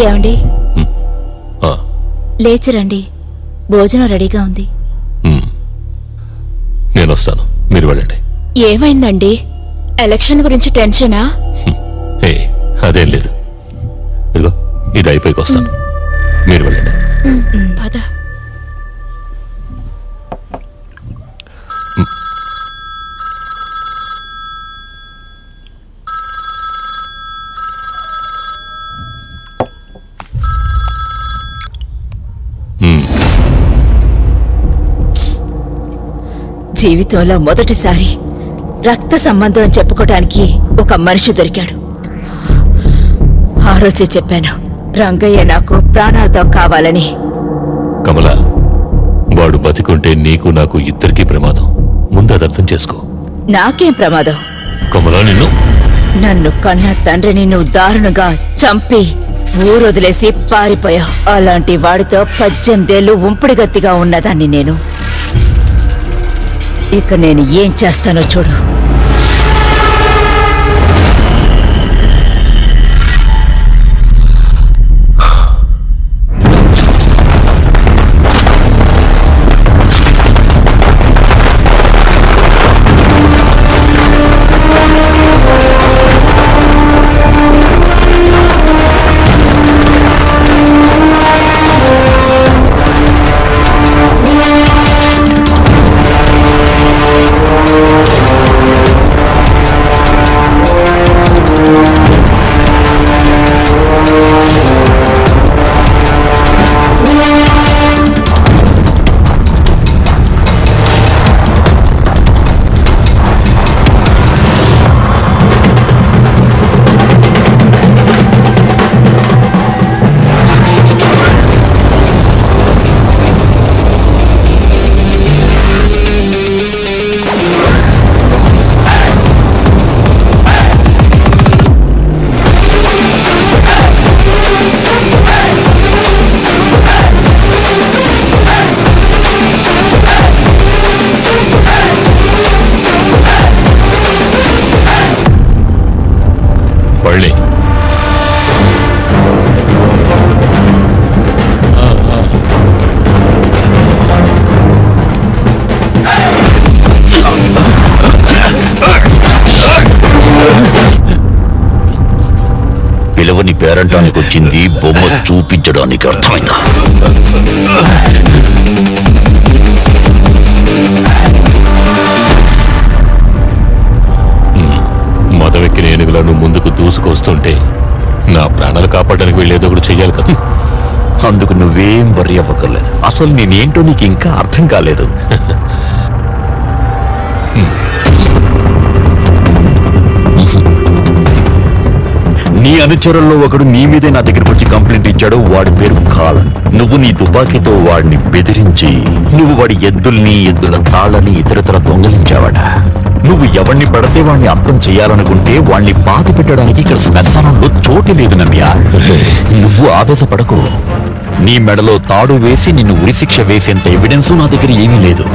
ఏమండి లేచిరండి, భోజనం రెడీగా ఉంది. నేను వస్తాను, మీరు వెళ్ళండి. ఏమైందండి? ఎలక్షన్ గురించి టెన్షనా? అదేం లేదు, ఇదిగో ఇది అయిపోయికి వస్తాను, మీరు వెళ్ళండి. పద. జీవితంలో మొదటిసారి రక్త సంబంధం అని చెప్పుకోవడానికి ఒక మనిషి దొరికాడు. ఆ రోజే చెప్పాను, రంగయ్య నాకు ప్రాణాలతో కావాలని. కమల, వాడు బతికుంటే నీకు నాకు ఇద్దరికీ ప్రమాదం. ముందు అది అర్థం చేసుకో. నాకేం ప్రమాదం? కమల, నన్ను కన్న తండ్రిని నువ్వు దారుణంగా చంపి ఊరొదిలేసి పారిపోయావు. అలాంటి వాడితో 18 ఏళ్ళు ఉంపుడుగత్తిగా ఉన్నదాన్ని నేను. ఇక నేను ఏం చేస్తానో చూడు. పిలవని పేరంటానికి వచ్చింది, బొమ్మ చూపించడానికి. అర్థమైందా? మదవెక్కిన ఏనుగులను ముందుకు దూసుకొస్తుంటే నా ప్రాణాలు కాపాడడానికి వెళ్ళేదో ఒకటి చెయ్యాలి కదా. అందుకు నువ్వేం వర్రీ అవ్వక్కర్లేదు. అసలు నేనేంటో నీకు ఇంకా అర్థం కాలేదు. నీ అనుచరుల్లో ఒకడు నీ మీదే నా దగ్గరకు వచ్చి కంప్లైంట్ ఇచ్చాడు. వాడి పేరు కాలన్. నువ్వు నీ తుపాకీతో వాడిని బెదిరించి నువ్వు వాడి ఎద్దుల తాళ్ళని ఇతరతర దొంగలించావట. నువ్వు ఎవరిని పడితే వాడిని అర్థం చేయాలనుకుంటే వాడిని బాధ పెట్టడానికి ఇక్కడ శ్మశానంలో చోటు లేదు నమ్యా. నువ్వు ఆవేశపడకు. నీ మెడలో తాడు వేసి నిన్ను ఉరిశిక్ష వేసేంత ఎవిడెన్స్ నా దగ్గర ఏమీ లేదు.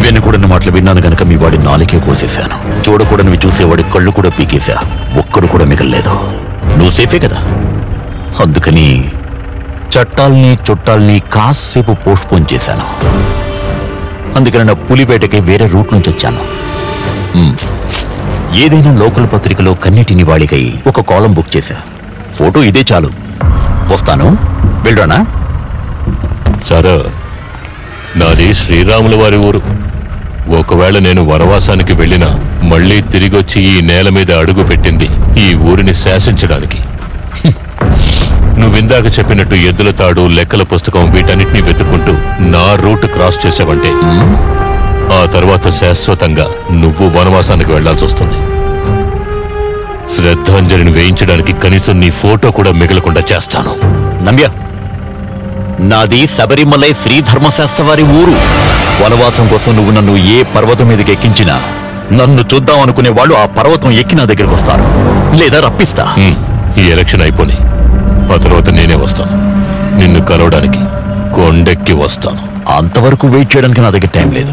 వెనుకూడని మాటలు విన్నాను గనక మీ వాడి నాలుకే కోసేశాను. చూడకూడనివి చూసేవాడి కళ్ళు కూడా పీకేశా. ఒక్కడు కూడా మిగల్లేదు. నువ్వు సేఫే కదా. అందుకని చట్టాల్ని చుట్టాల్ని కాసేపు పోస్ట్పోన్ చేశాను. అందుకని నా పులిపేటకి వేరే రూట్ నుంచి వచ్చాను. ఏదైనా లోకల్ పత్రికలో కన్నీటి నివాళికై ఒక కాలం బుక్ చేశా. ఫోటో ఇదే చాలు. వస్తాను, వెళ్ళరానా? సరే, నాది శ్రీరాముల వారి ఊరు. ఒకవేళ నేను వనవాసానికి వెళ్ళినా మళ్ళీ తిరిగొచ్చి ఈ నేల మీద అడుగు పెట్టింది ఈ ఊరిని శాసించడానికి. నువ్విందాక చెప్పినట్టు ఎద్దుల తాడు, లెక్కల పుస్తకం వీటన్నిటినీ వెతుక్కుంటూ నా రూట్ క్రాస్ చేసావంటే ఆ తర్వాత శాశ్వతంగా నువ్వు వనవాసానికి వెళ్లాల్సి వస్తుంది. శ్రద్ధాంజలిని వేయించడానికి కనీసం నీ ఫోటో కూడా మిగలకుండా చేస్తాను. నమ్య, నాది శబరిమలై శ్రీ ధర్మశాస్త్ర వారి ఊరు. వనవాసం కోసం నువ్వు నన్ను ఏ పర్వతం మీదకి ఎక్కించినా నన్ను చూద్దాం అనుకునే వాళ్ళు ఆ పర్వతం ఎక్కి నా దగ్గరకు వస్తారు, లేదా రప్పిస్తా. ఈ ఎలక్షన్ అయిపోయి ఆ తర్వాత నేనే వస్తాను. నిన్ను కలవడానికి కొండెక్కి వస్తాను. అంతవరకు వెయిట్ చేయడానికి నా దగ్గర టైం లేదు.